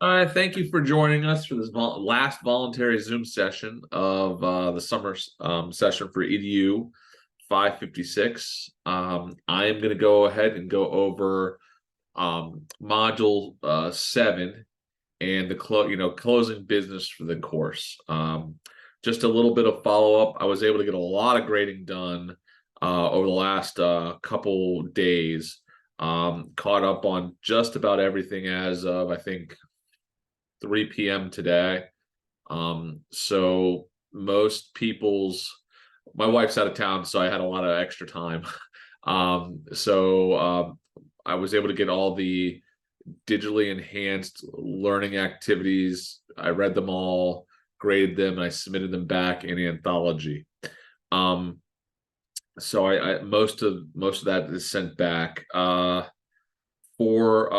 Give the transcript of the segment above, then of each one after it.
Thank you for joining us for this last voluntary Zoom session of the summer session for EDU 556. I am going to go ahead and go over module 7 and the closing business for the course. Just a little bit of follow-up. I was able to get a lot of grading done over the last couple days. Caught up on just about everything as of, I think, 3 p.m. today. So most my wife's out of town, so I had a lot of extra time. I was able to get all the digitally enhanced learning activities. I read them all, graded them, and I submitted them back in Anthology. So I most of that is sent back. For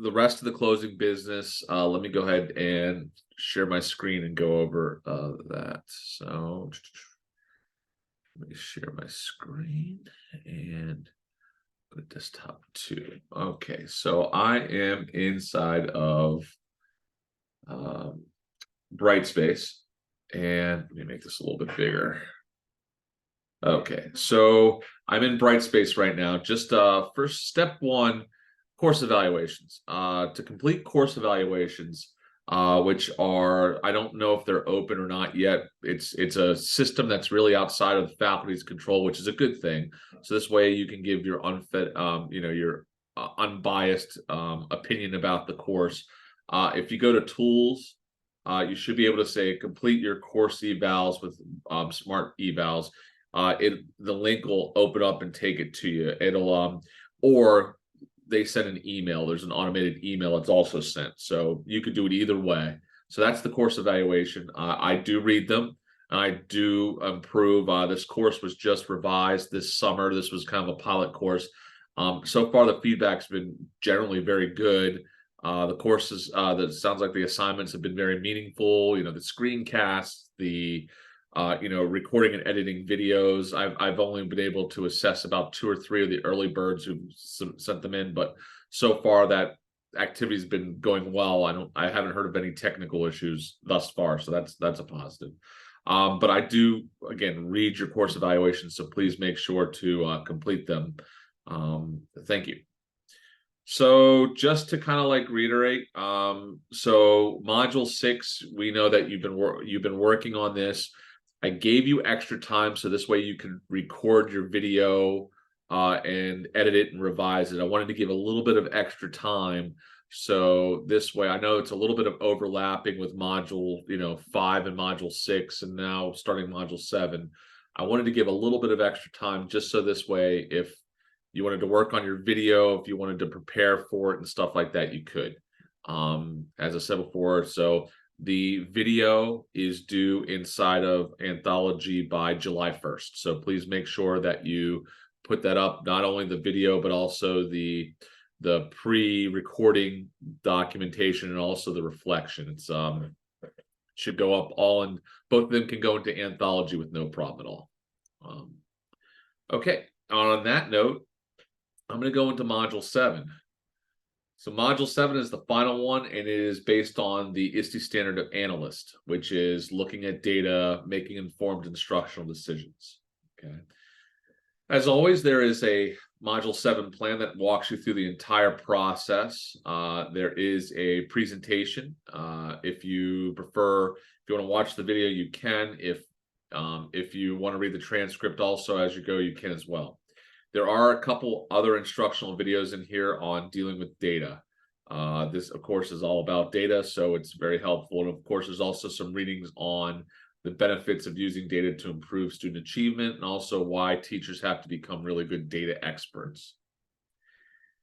the rest of the closing business, let me go ahead and share my screen and go over that. So let me share my screen and go to desktop 2. Okay, so I am inside of Brightspace, and let me make this a little bit bigger. Okay, so I'm in Brightspace right now. Just first step 1, course evaluations. To complete course evaluations, which are, I don't know if they're open or not yet. It's a system that's really outside of the faculty's control, which is a good thing. So this way you can give your your unbiased opinion about the course. If you go to tools, you should be able to say complete your course evals with smart evals. The link will open up and take it to you. It'll or they send an email. There's an automated email that's also sent, so you could do it either way. So that's the course evaluation. I do read them, and I do improve. This course was just revised this summer. This was kind of a pilot course. So far the feedback's been generally very good. The courses, that sounds like the assignments have been very meaningful. The screencasts, the recording and editing videos. I've only been able to assess about 2 or 3 of the early birds who sent them in, but so far that activity's been going well. I haven't heard of any technical issues thus far, so that's a positive. But I do, again, read your course evaluations, so please make sure to complete them. Thank you. So just to kind of reiterate, so module 6, we know that you've been working on this. I gave you extra time, so this way you can record your video and edit it and revise it. I wanted to give a little bit of extra time, so this way, I know it's a little bit of overlapping with module 5 and module 6, and now starting module 7. I wanted to give a little bit of extra time, just so this way, if you wanted to work on your video, if you wanted to prepare for it and stuff like that, you could. As I said before, so the video is due inside of Anthology by July 1st. So please make sure that you put that up, not only the video, but also the pre-recording documentation and also the reflection. It's should go up all, and both of them can go into Anthology with no problem at all. Okay, on that note, I'm going to go into module 7. So module 7 is the final one, and it is based on the ISTE standard of analyst, which is looking at data, making informed instructional decisions. Okay. As always, there is a module 7 plan that walks you through the entire process. There is a presentation. If you want to watch the video, you can. If you want to read the transcript also as you go, you can as well. There are a couple other instructional videos in here on dealing with data. This, of course, is all about data, so it's very helpful. And of course, there's also some readings on the benefits of using data to improve student achievement, and also why teachers have to become really good data experts.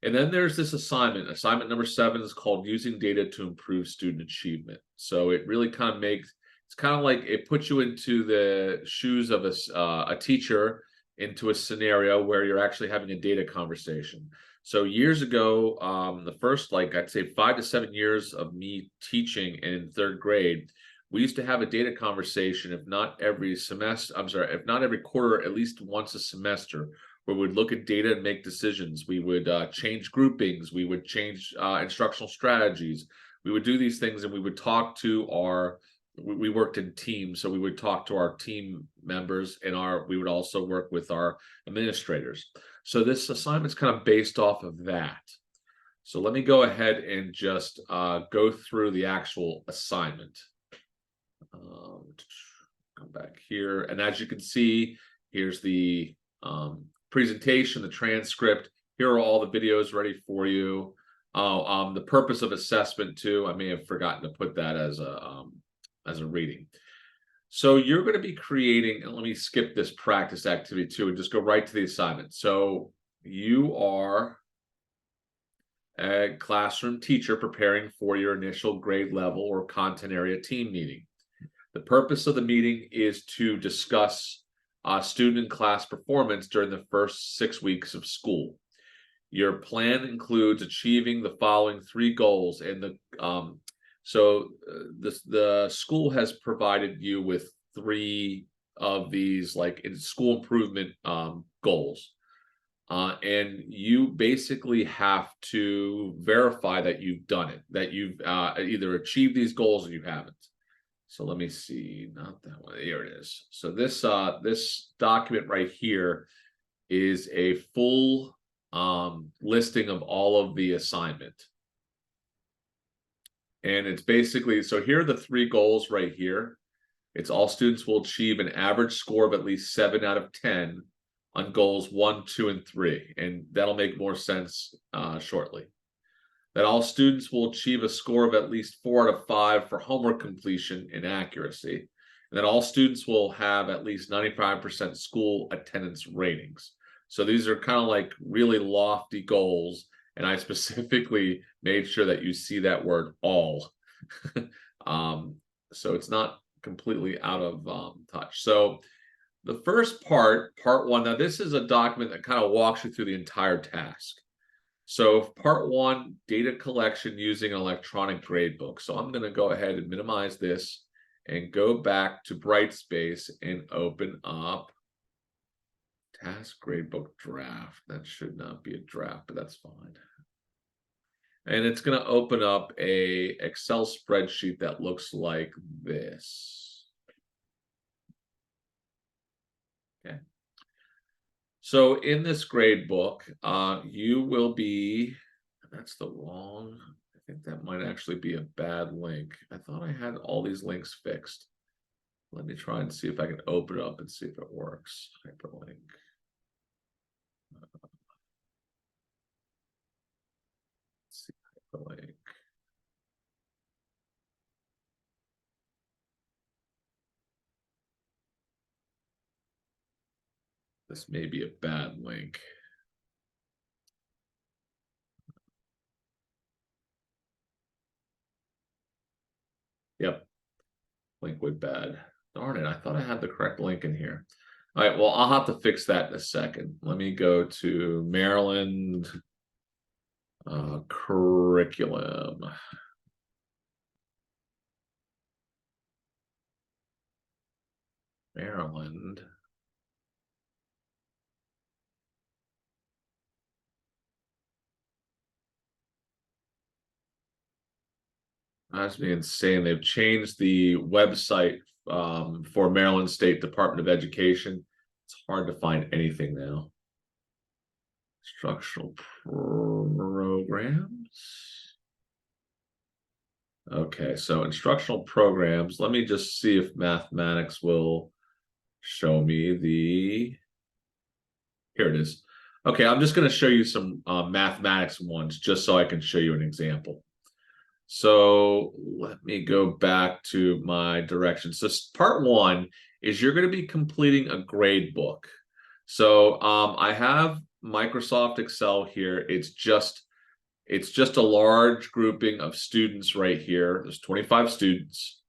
And then there's this assignment. Assignment number 7 is called Using Data to Improve Student Achievement. So it really kind of it's kind of like it puts you into the shoes of a teacher, into a scenario where you're actually having a data conversation. So years ago, the first, I'd say 5 to 7 years of me teaching in 3rd grade, we used to have a data conversation, if not every semester, if not every quarter, at least once a semester, where we'd look at data and make decisions. We would change groupings. We would change instructional strategies. We would do these things, and we would talk to our, we worked in teams, so we would talk to our team members, and we would also work with our administrators. So this assignment's kind of based off of that. So let me go ahead and just go through the actual assignment. Come back here, and as you can see, here's the presentation, the transcript. Here are all the videos ready for you. The purpose of assessment too. I may have forgotten to put that as a reading. So you're going to be creating, and let me skip this practice activity too, and just go right to the assignment. So you are a classroom teacher preparing for your initial grade level or content area team meeting. The purpose of the meeting is to discuss student and class performance during the first 6 weeks of school. Your plan includes achieving the following 3 goals, and the school has provided you with 3 of these, like, in school improvement goals, and you basically have to verify that you've done it, that you've either achieved these goals or you haven't. So let me see, not that one. Here it is. So this document right here is a full listing of all of the assignment. And it's basically, so here are the 3 goals right here. It's all students will achieve an average score of at least 7 out of 10 on goals 1, 2, and 3. And that'll make more sense shortly. That all students will achieve a score of at least 4 out of 5 for homework completion and accuracy. And that all students will have at least 95% school attendance ratings. So these are kind of like really lofty goals, and I specifically made sure that you see that word all. So it's not completely out of touch. So the first part 1, now this is a document that kind of walks you through the entire task. So part 1, data collection using an electronic gradebook. So I'm going to go ahead and minimize this and go back to Brightspace and open up task gradebook draft. That should not be a draft, but that's fine. And it's going to open up a Excel spreadsheet that looks like this. Okay. So in this grade book, you will be, that's the wrong, I think that might actually be a bad link. I thought I had all these links fixed. Let me try and see if I can open it up and see if it works. Hyperlink. Let's see, hyperlink. This may be a bad link. Yep, link went bad. Darn it, I thought I had the correct link in here. All right, well, I'll have to fix that in a second. Let me go to Maryland curriculum. Maryland. That's being insane. They've changed the website for Maryland State Department of Education. It's hard to find anything now. Instructional programs. Okay, so instructional programs. Let me just see if mathematics will show me the. Here it is. Okay, I'm just going to show you some mathematics ones just so I can show you an example. So let me go back to my directions. So part 1 is you're going to be completing a grade book. So I have Microsoft Excel here. It's just a large grouping of students right here. There's 25 students,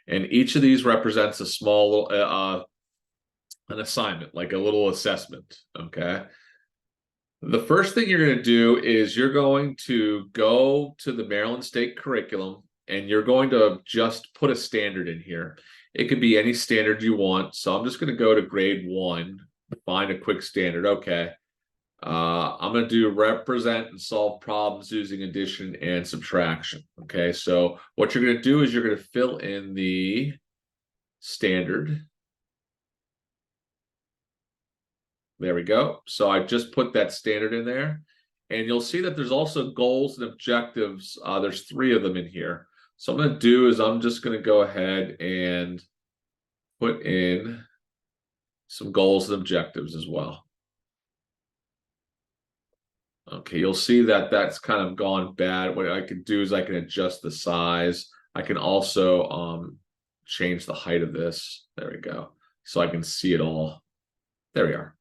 and each of these represents a small an assignment, like a little assessment. Okay. The first thing you're going to do is you're going to go to the Maryland State curriculum, and you're going to just put a standard in here. It could be any standard you want. So I'm just going to go to grade 1, find a quick standard. Okay. I'm going to do represent and solve problems using addition and subtraction. Okay, so what you're going to do is you're going to fill in the standard. There we go. So I just put that standard in there. And you'll see that there's also goals and objectives. There's 3 of them in here. So what I'm going to do is I'm just going to go ahead and put in some goals and objectives as well. Okay, you'll see that that's kind of gone bad. What I can do is I can adjust the size. I can also change the height of this. There we go. So I can see it all. There we are.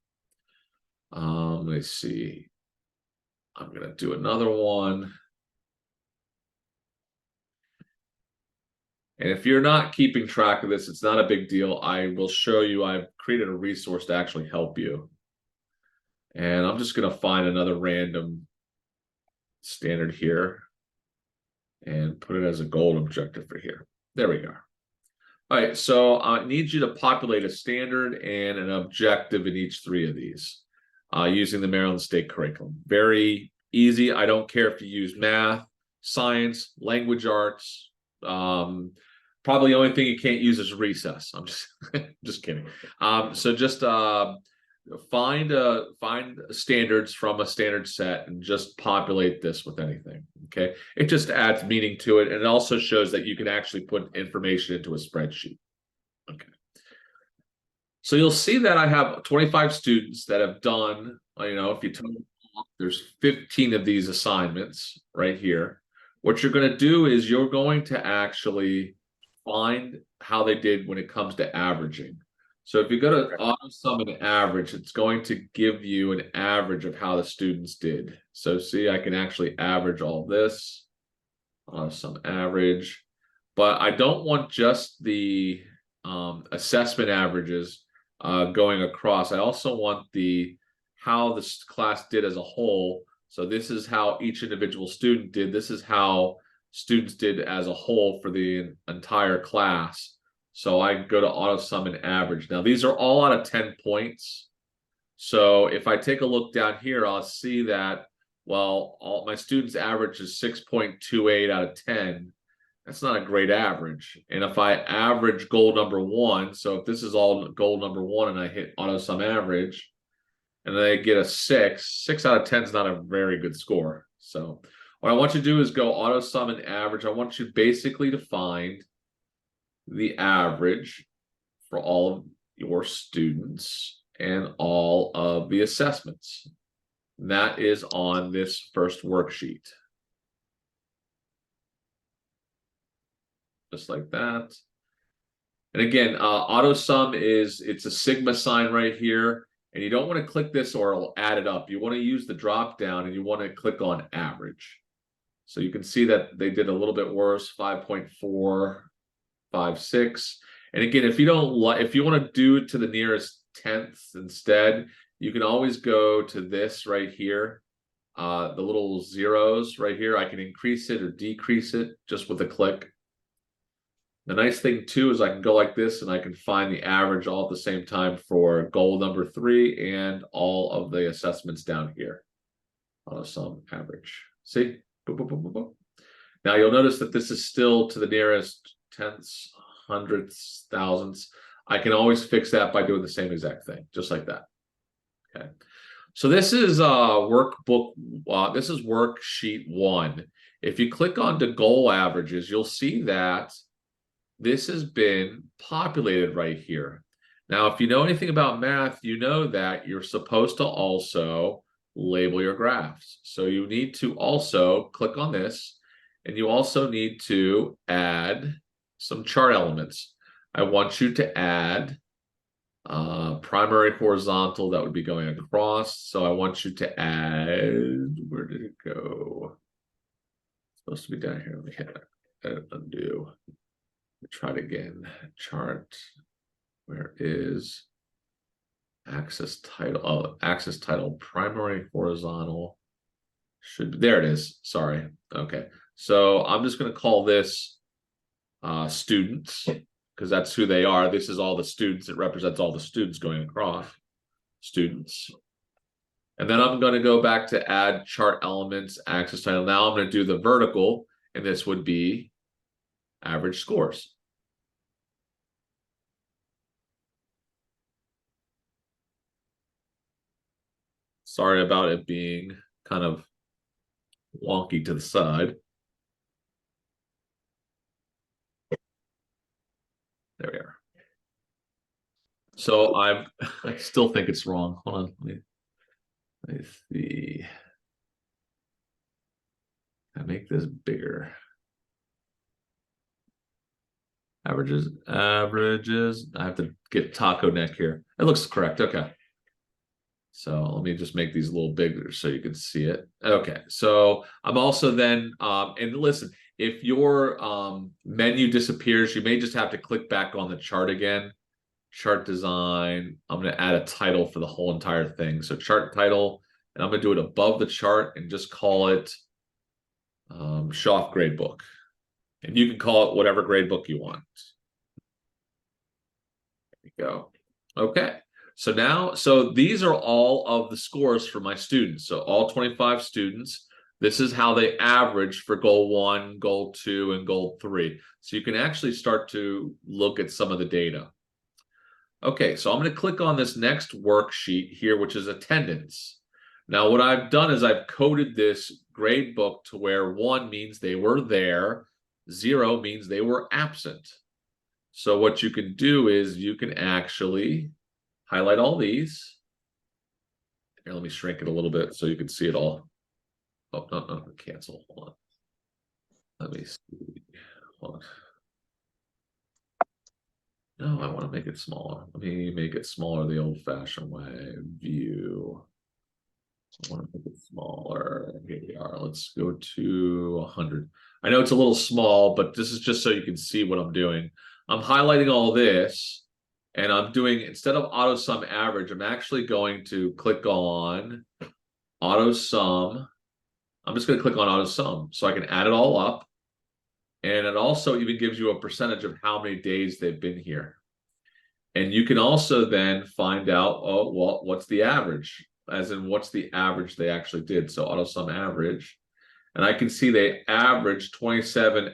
Let me see. I'm going to do another one. And if you're not keeping track of this, it's not a big deal. I will show you. I've created a resource to actually help you. And I'm just going to find another random standard here and put it as a goal objective for here. There we go. All right, so I need you to populate a standard and an objective in each 3 of these using the Maryland State curriculum. Very easy. I don't care if you use math, science, language arts. Probably the only thing you can't use is recess. I'm just kidding. So just find standards from a standard set and just populate this with anything. Okay, it just adds meaning to it, and it also shows that you can actually put information into a spreadsheet. Okay, so you'll see that I have 25 students that have done, if you total, there's 15 of these assignments right here. What you're going to do is you're going to actually find how they did when it comes to averaging. So if you go to auto sum and average, it's going to give you an average of how the students did. So see, I can actually average all this, auto sum average, but I don't want just the assessment averages going across. I also want how this class did as a whole. So this is how each individual student did. This is how students did as a whole for the entire class. So I go to auto sum and average. Now these are all out of 10 points. So if I take a look down here, I'll see that, well, all my students average is 6.28 out of 10. That's not a great average. And if I average goal number 1, so if this is all goal number 1 and I hit auto sum average, and they get a 6 out of 10 is not a very good score. So what I want you to do is go auto sum and average. I want you basically to find the average for all of your students and all of the assessments. And that is on this first worksheet. Just like that. And again, auto sum it's a sigma sign right here. And you don't want to click this or it'll add it up. You want to use the drop down and you want to click on average. So you can see that they did a little bit worse, 5.456. And again, if you want to do it to the nearest tenth instead, you can always go to this right here, the little zeros right here. I can increase it or decrease it just with a click. The nice thing too is I can go like this and I can find the average all at the same time for goal number 3 and all of the assessments down here. Auto sum average. See? Boop, boop, boop, boop, boop. Now you'll notice that this is still to the nearest tenths, hundredths, thousandths. I can always fix that by doing the same exact thing, just like that. Okay. So this is workbook. This is worksheet 1. If you click on the goal averages, you'll see that this has been populated right here. Now, if you know anything about math, you know that you're supposed to also label your graphs. So you need to also click on this, and you also need to add some chart elements. I want you to add primary horizontal that would be going across. So I want you to add, where did it go? It's supposed to be down here. Let me hit edit, undo. Try it again. Chart. Where is axis title? Oh, axis title, primary horizontal. Should be, there it is. Sorry. Okay. So I'm just going to call this students because that's who they are. This is all the students. It represents all the students going across. students. And then I'm going to go back to add chart elements, axis title. Now I'm going to do the vertical, and this would be average scores. Sorry about it being kind of wonky to the side. There we are. So I still think it's wrong. Hold on. Let me see. I make this bigger. Averages. I have to get taco neck here. It looks correct. Okay. So let me just make these a little bigger so you can see it. Okay. So I'm also then, and listen, if your menu disappears, you may just have to click back on the chart again. Chart design. I'm going to add a title for the whole entire thing. So chart title, and I'm going to do it above the chart and just call it Shoff Gradebook. And you can call it whatever gradebook you want. There you go. Okay. So now, so these are all of the scores for my students. So all 25 students, this is how they average for goal 1, goal 2, and goal 3. So you can actually start to look at some of the data. Okay, so I'm going to click on this next worksheet here, which is attendance. Now, what I've done is I've coded this grade book to where 1 means they were there, 0 means they were absent. So what you can do is you can actually highlight all these. Here, let me shrink it a little bit so you can see it all. Oh, no, cancel. Hold on. Let me see. Hold on. No, I want to make it smaller. Let me make it smaller the old-fashioned way. View. I want to make it smaller. Here we are. Let's go to 100. I know it's a little small, but this is just so you can see what I'm doing. I'm highlighting all this, and I'm doing, instead of auto sum average, I'm actually going to click on auto sum. I'm just going to click on auto sum so I can add it all up. And it also even gives you a percentage of how many days they've been here. And you can also then find out, oh, well, what's the average? As in, what's the average they actually did? So auto sum average. And I can see they averaged 27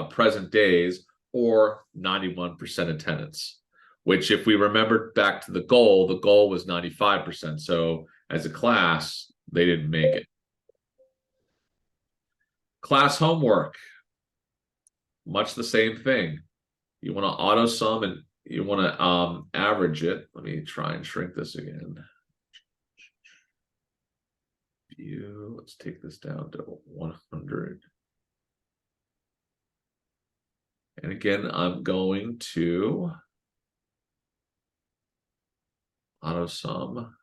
present days or 91% attendance, which if we remember back to the goal was 95%. So as a class, they didn't make it. Class homework. Much the same thing. You want to auto sum and you want to average it. Let me try and shrink this again. View. Let's take this down to 100. And again, I'm going to auto sum.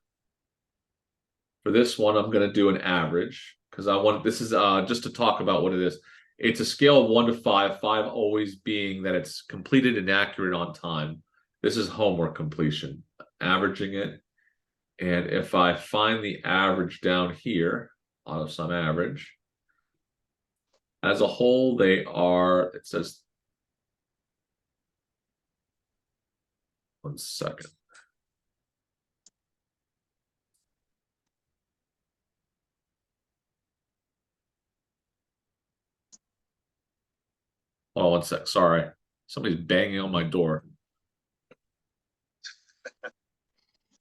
For this one, I'm going to do an average because I want, this is just to talk about what it is. It's a scale of 1 to 5, 5 always being that it's completed and accurate on time. This is homework completion, averaging it. And if I find the average down here, auto sum average, as a whole, they are, it says, 1 second. Oh, 1 sec. Sorry. Somebody's banging on my door.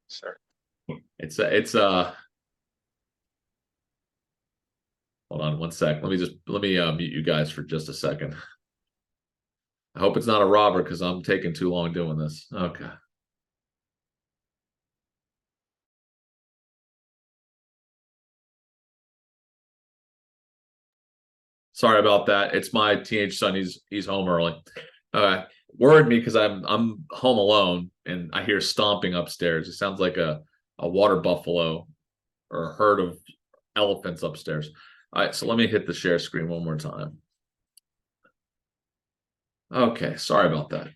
Sure. It's hold on 1 sec. Let me mute you guys for just a second. I hope it's not a robber because I'm taking too long doing this. Okay. Sorry about that. It's my teenage son. He's home early. Worried me because I'm home alone and I hear stomping upstairs. It sounds like a water buffalo or a herd of elephants upstairs. All right, so let me hit the share screen one more time. Okay, sorry about that.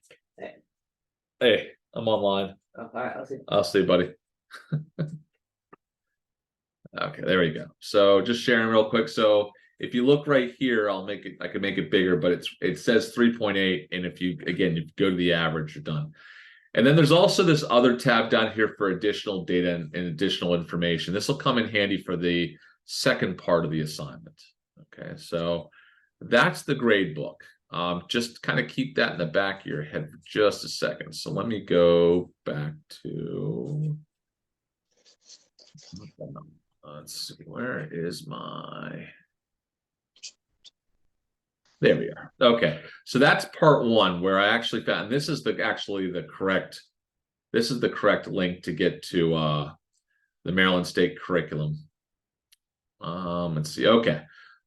Hey, I'm online. Oh, all right, I'll see you, buddy. Okay, there we go. So just sharing real quick. So if you look right here, I can make it bigger, but it says 3.8. And if you go to the average, you're done. And then there's also this other tab down here for additional data and additional information. This will come in handy for the second part of the assignment. Okay, so that's the grade book. Just kind of keep that in the back of your head for just a second. So let me go back to, let's see, where is my, there we are. Okay, so that's part one where I actually found, and this is the correct link to get to the Maryland State curriculum. Let's see. Okay.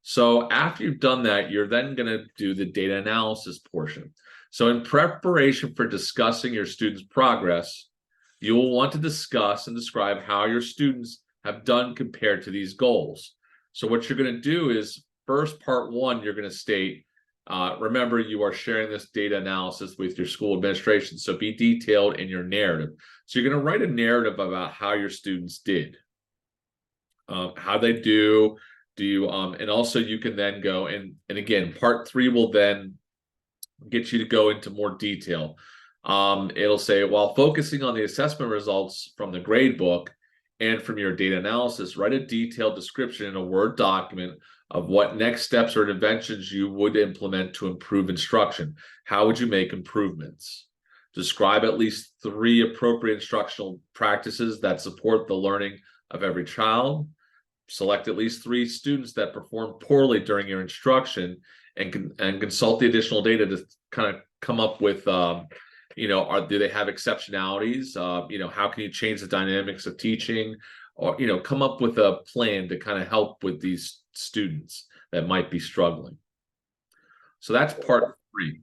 So after you've done that, you're then going to do the data analysis portion. So in preparation for discussing your students' progress, you will want to discuss and describe how your students have done compared to these goals. So what you're going to do is, first, part one, you're going to state, remember, you are sharing this data analysis with your school administration, so be detailed in your narrative. So you're going to write a narrative about how your students did. How they do you and also you can then go and again, part three will then get you to go into more detail. It'll say, while focusing on the assessment results from the grade book and from your data analysis, write a detailed description in a Word document of what next steps or interventions you would implement to improve instruction. How would you make improvements? Describe at least 3 appropriate instructional practices that support the learning of every child. Select at least 3 students that perform poorly during your instruction, and consult the additional data to kind of come up with, do they have exceptionalities? How can you change the dynamics of teaching, or come up with a plan to kind of help with these students that might be struggling. So that's part 3.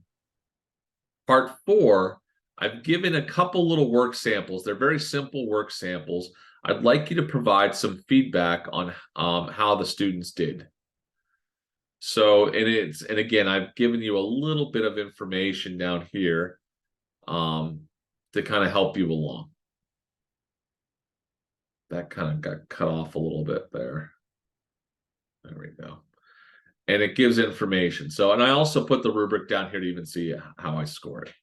Part 4, I've given a couple little work samples. They're very simple work samples. I'd like you to provide some feedback on how the students did. So, and again, I've given you a little bit of information down here to kind of help you along. That kind of got cut off a little bit there. There we go. And it gives information. So, and I also put the rubric down here to even see how I scored.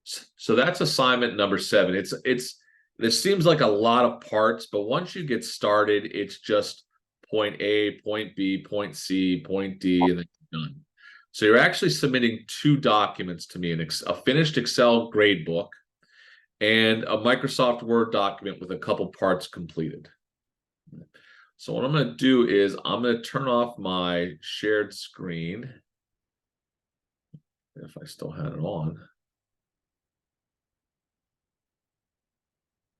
So that's assignment number 7. This seems like a lot of parts, but once you get started, it's just point A, point B, point C, point D, and then you're done. So you're actually submitting 2 documents to me, a finished Excel grade book and a Microsoft Word document with a couple parts completed. So what I'm going to do is I'm going to turn off my shared screen, if I still had it on.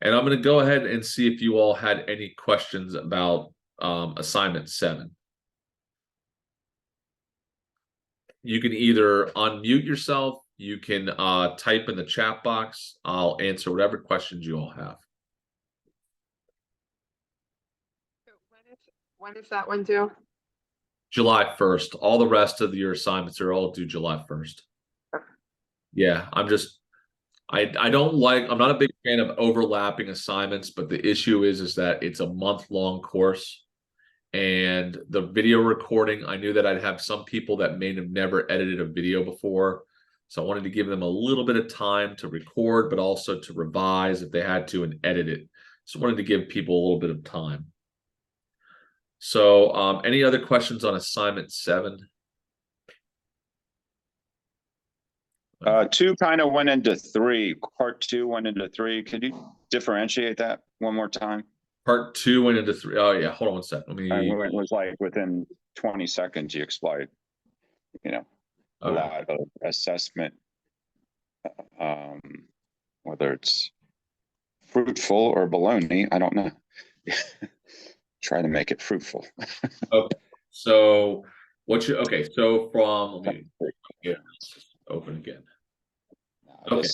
And I'm going to go ahead and see if you all had any questions about assignment 7. You can either unmute yourself, you can type in the chat box. I'll answer whatever questions you all have. When is that one due? July 1st. All the rest of your assignments are all due July 1st. Okay. Yeah, I'm not a big fan of overlapping assignments, but the issue is that it's a month-long course. And the video recording, I knew that I'd have some people that may have never edited a video before. So I wanted to give them a little bit of time to record, but also to revise if they had to and edit it. So I wanted to give people a little bit of time. So any other questions on assignment 7? 2 kind of went into 3. Part 2 went into 3. Could you differentiate that one more time? Part 2 went into 3. Oh yeah, hold on one second. It was like within 20 seconds you explained, a lot of assessment, whether it's fruitful or baloney, I don't know. Try to make it fruitful. Okay, so so from, let me get open again. Okay.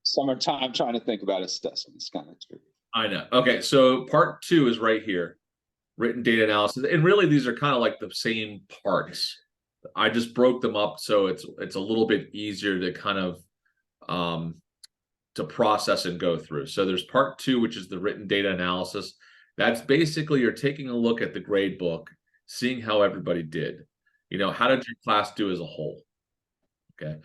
Summertime trying to think about assessment. It's kind of tricky. I know. Okay, so part 2 is right here, written data analysis, and really these are kind of like the same parts. I just broke them up so it's a little bit easier to kind of to process and go through. So there's part 2, which is the written data analysis. That's basically you're taking a look at the grade book, seeing how everybody did. How did your class do as a whole? Okay.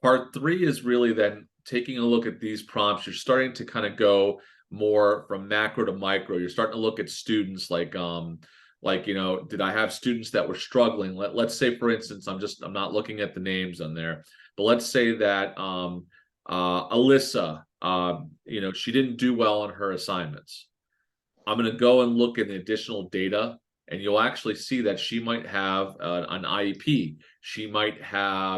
Part 3 is really then taking a look at these prompts, you're starting to kind of go more from macro to micro. You're starting to look at students like, you know, did I have students that were struggling? Let's say, for instance, I'm not looking at the names on there, but let's say that Alyssa, you know, she didn't do well on her assignments. I'm going to go and look at the additional data, and you'll actually see that she might have an IEP. She might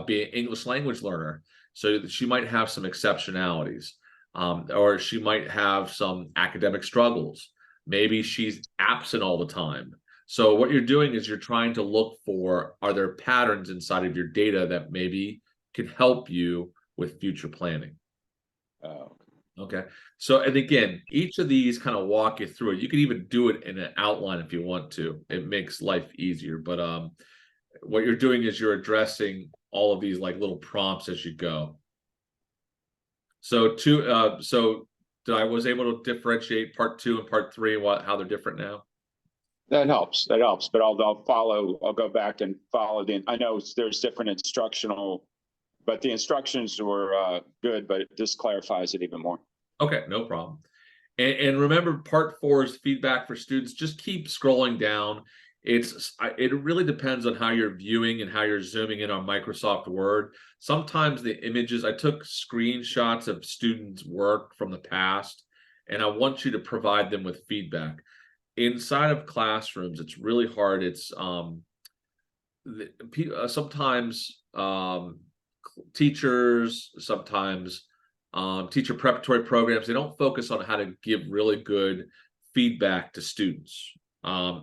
be an English language learner, so she might have some exceptionalities, or she might have some academic struggles. Maybe she's absent all the time. So what you're doing is you're trying to look for, are there patterns inside of your data that maybe can help you with future planning? Oh, Okay. So, and again, each of these kind of walk you through it. You can even do it in an outline if you want to. It makes life easier. But what you're doing is you're addressing all of these like little prompts as you go. So I was able to differentiate part 2 and part 3 and how they're different now. that helps. That helps. But I'll go back and follow I know there's different instructional, but the instructions were good, but this clarifies it even more. Okay, no problem. And remember, part 4 is feedback for students. Just keep scrolling down. It really depends on how you're viewing and how you're zooming in on Microsoft Word. Sometimes the images, I took screenshots of students' work from the past, and I want you to provide them with feedback. Inside of classrooms, it's really hard. It's sometimes teachers, sometimes teacher preparatory programs, they don't focus on how to give really good feedback to students.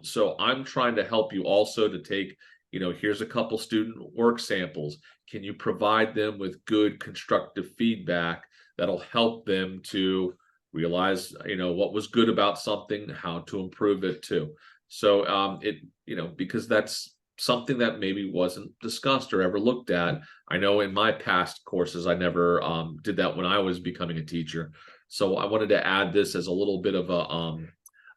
So I'm trying to help you also to take, you know, here's a couple student work samples. Can you provide them with good constructive feedback that'll help them to realize, you know, what was good about something, how to improve it too. So you know, because that's something that maybe wasn't discussed or ever looked at. I know in my past courses, I never did that when I was becoming a teacher. So I wanted to add this as a little bit of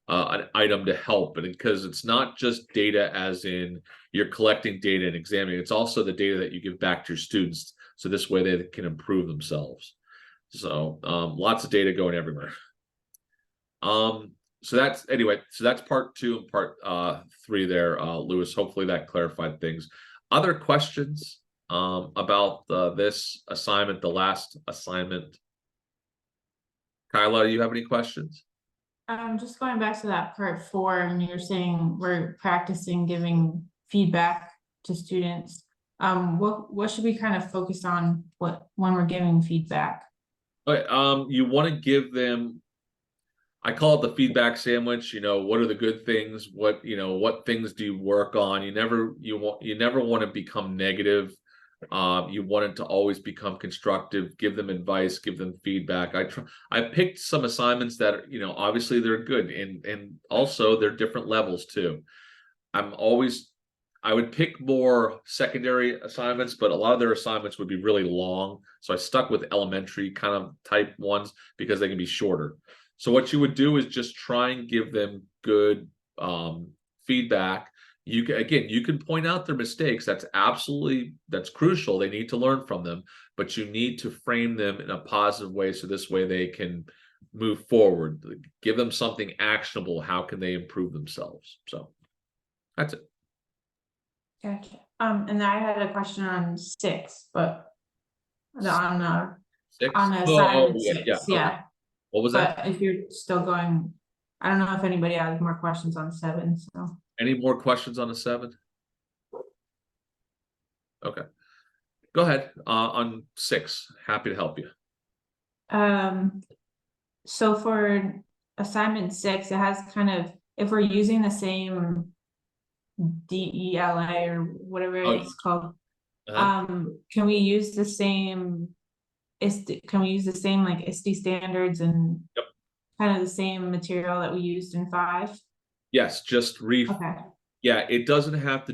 an item to help, and because it's not just data as in you're collecting data and examining, it's also the data that you give back to your students. So this way they can improve themselves. So lots of data going everywhere. So that's part 2 and part 3 there, Lewis. Hopefully that clarified things. Other questions about this assignment, the last assignment? Kyla, do you have any questions? Just going back to that part 4, and you're saying we're practicing giving feedback to students. What should we kind of focus on when we're giving feedback? You want to give them, I call it the feedback sandwich. You know, what are the good things? What things do you work on? You never want to become negative. You want it to always become constructive. Give them advice, give them feedback. I picked some assignments that, you know, obviously they're good, and also they're different levels too. I would pick more secondary assignments, but a lot of their assignments would be really long. So I stuck with elementary kind of type ones because they can be shorter. So what you would do is just try and give them good feedback. You can point out their mistakes. That's crucial. They need to learn from them, but you need to frame them in a positive way. So this way they can move forward. Give them something actionable. How can they improve themselves? So that's it. Gotcha. And I had a question on 6, but on 6? assignment 6, yeah. yeah. Okay. What was that? But if you're still going, I don't know if anybody has more questions on 7. So Any more questions on a 7? Okay, go ahead. On 6, happy to help you. So for assignment 6, it has kind of, if we're using the same DELA or whatever it's called, can we use the same like ISTE standards and kind of the same material that we used in 5? Yes, just okay. Yeah, it doesn't have to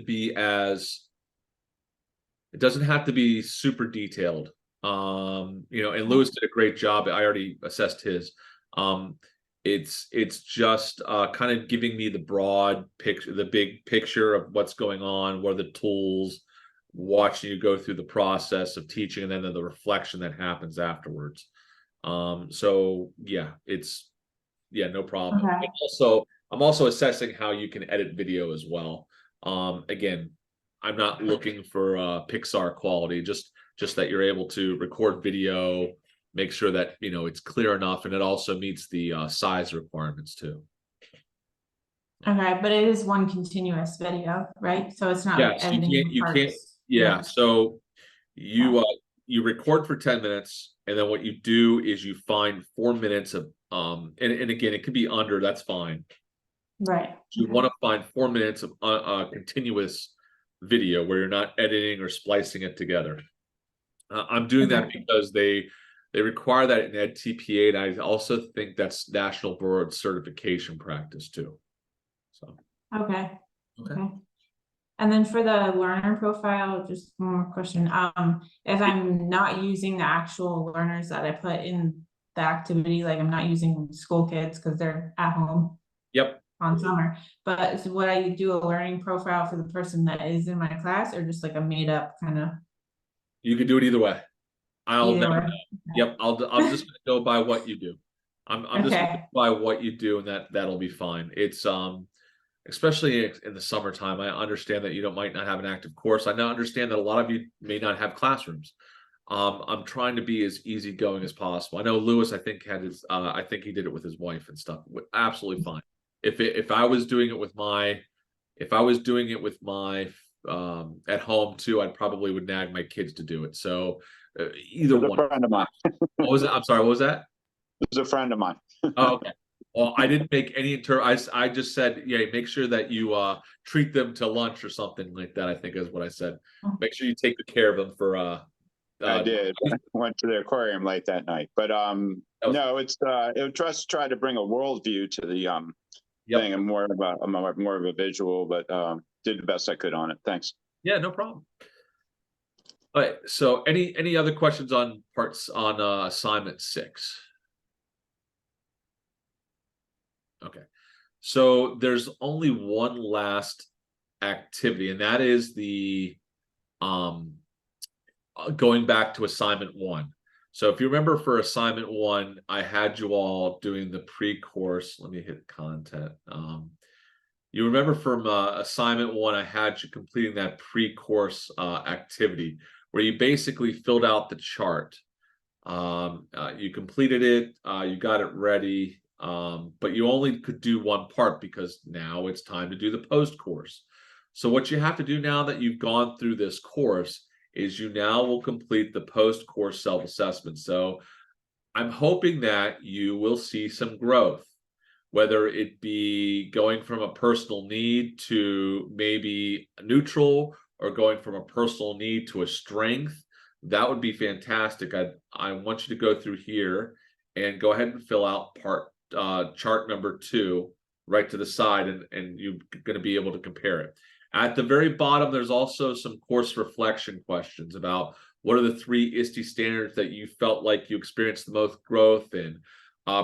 be super detailed. You know, and Lewis did a great job. I already assessed his. It's just kind of giving me the broad picture, the big picture of what's going on, what are the tools, watching you go through the process of teaching and then the reflection that happens afterwards. So yeah, no problem. Okay. I'm also assessing how you can edit video as well. Again, I'm not looking for Pixar quality, just that you're able to record video, make sure that it's clear enough, and it also meets the size requirements too. Okay, but it is one continuous video, right? So it's not like Yes, editing you can't. parts. Yeah, so you record for 10 minutes, and then what you do is you find 4 minutes of and again, it could be under, that's fine. Right. You want to find 4 minutes of continuous video where you're not editing or splicing it together. I'm doing that because they require that in EdTPA, and I also think that's National Board certification practice too. So Okay. And then for the learner profile, just one more question. If I'm not using the actual learners that I put in the activity, like I'm not using school kids because they're at home. Yep. On summer, but would I do a learning profile for the person that is in my class, or just like a made up kind of? You could do it either way. I'll never know. Yep, I'm just gonna go by what you do. I'm just gonna go by what you do, and that'll be fine. It's especially in the summertime, I understand that you might not have an active course. I now understand that a lot of you may not have classrooms. I'm trying to be as easygoing as possible. I know Lewis, I think I think he did it with his wife and stuff. Absolutely fine. If I was doing it with my at home too, I probably would nag my kids to do it. So either one. A friend of mine. What was it? I'm sorry, what was that? It was a friend of mine. Oh, okay. Well, I didn't make any I just said, yeah, make sure that you treat them to lunch or something like that, I think is what I said. Make sure you take good care of them for I did. I went to the aquarium late that night. But no, it was try to bring a worldview to the thing, and more of a visual, but did the best I could on it. Thanks. Yeah, no problem. All right. So any other questions on assignment 6? Okay. So there's only one last activity, and that is the going back to assignment 1. So if you remember, for assignment 1, I had you all doing the pre-course. Let me hit content. You remember from assignment 1, I had you completing that pre-course activity where you basically filled out the chart. You completed it, you got it ready, but you only could do one part because now it's time to do the post-course. So what you have to do now that you've gone through this course is you now will complete the post-course self-assessment. So I'm hoping that you will see some growth, whether it be going from a personal need to maybe neutral, or going from a personal need to a strength. That would be fantastic. I want you to go through here and go ahead and fill out chart number 2 right to the side, and you're going to be able to compare it. At the very bottom, there's also some course reflection questions about what are the 3 ISTE standards that you felt like you experienced the most growth in.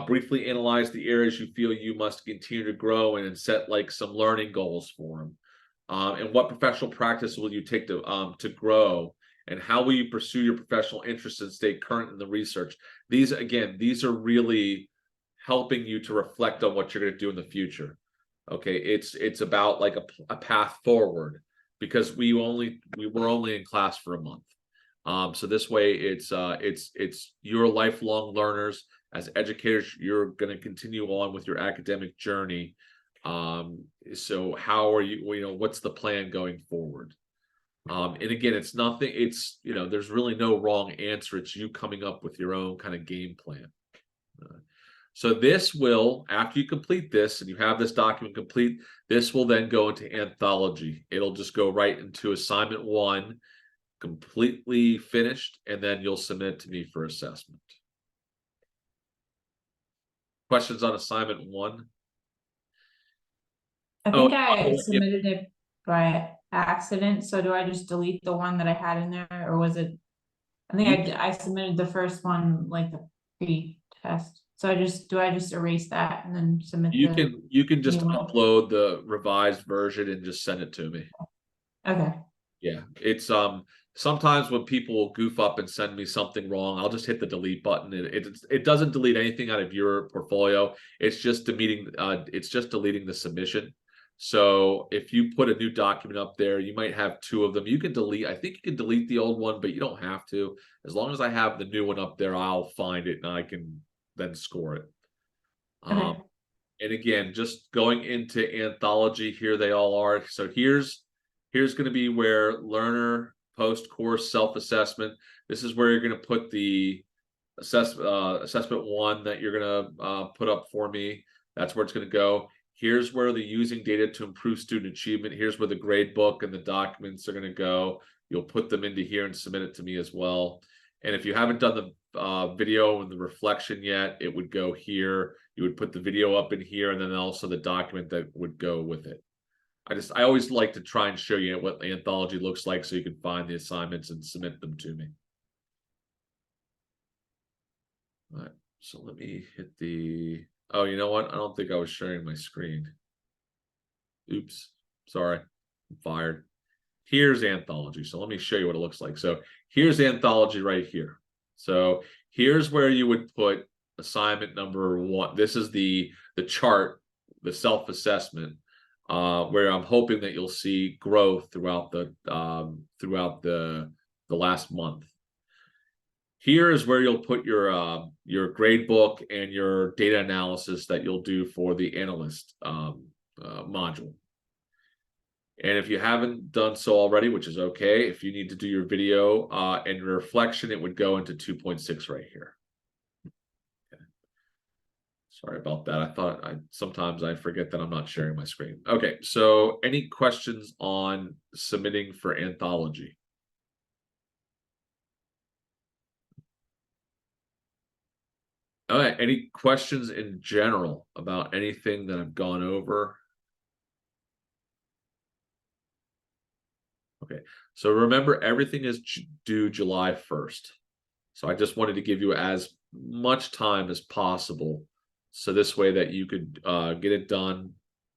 Briefly analyze the areas you feel you must continue to grow in, and set like some learning goals for them. And what professional practice will you take to grow? And how will you pursue your professional interests and stay current in the research? These are really helping you to reflect on what you're going to do in the future. Okay, it's about like a path forward, because we were only in class for a month. So this way, it's your lifelong learners. As educators, you're going to continue on with your academic journey. So how are you? What's the plan going forward? And again, it's nothing. There's really no wrong answer. It's you coming up with your own kind of game plan. So this will, after you complete this and you have this document complete, this will then go into anthology. It'll just go right into assignment 1, completely finished, and then you'll submit it to me for assessment. Questions on assignment 1? I think I submitted it by accident. So do I just delete the one that I had in there, or was it? I think I submitted the first one, like the pre-test. So do I just erase that and then submit? You can just upload the revised version and just send it to me. Okay. Yeah, it's sometimes when people goof up and send me something wrong, I'll just hit the delete button. It doesn't delete anything out of your portfolio. It's just deleting the submission. So if you put a new document up there, you might have two of them. You can delete, I think you can delete the old one, but you don't have to. As long as I have the new one up there, I'll find it and I can then score it. Okay. And again, just going into anthology, here they all are. So here's going to be where learner, post-course, self-assessment. This is where you're going to put the assessment one that you're going to put up for me. That's where it's going to go. Here's where the using data to improve student achievement. Here's where the grade book and the documents are going to go. You'll put them into here and submit it to me as well. And if you haven't done the video and the reflection yet, it would go here. You would put the video up in here, and then also the document that would go with it. I always like to try and show you what the anthology looks like so you can find the assignments and submit them to me. All right, so let me hit the, oh, you know what? I don't think I was sharing my screen. Oops, sorry, I'm fired. Here's anthology. So let me show you what it looks like. So here's anthology right here. So here's where you would put assignment number one. This is the chart, the self-assessment, where I'm hoping that you'll see growth throughout the last month. Here is where you'll put your grade book and your data analysis that you'll do for the analyst module. And if you haven't done so already, which is okay, if you need to do your video and your reflection, it would go into 2.6 right here. Okay. Sorry about that. Sometimes I forget that I'm not sharing my screen. Okay, so any questions on submitting for anthology? All right, any questions in general about anything that I've gone over? Okay, so remember, everything is due July 1st. So I just wanted to give you as much time as possible, so this way that you could get it done,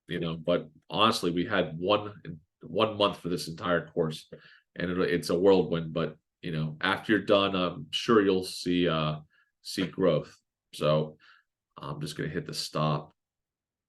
you know. But honestly, we had one month for this entire course, and it's a whirlwind. But you know, after you're done, I'm sure you'll see growth. So I'm just going to hit the stop.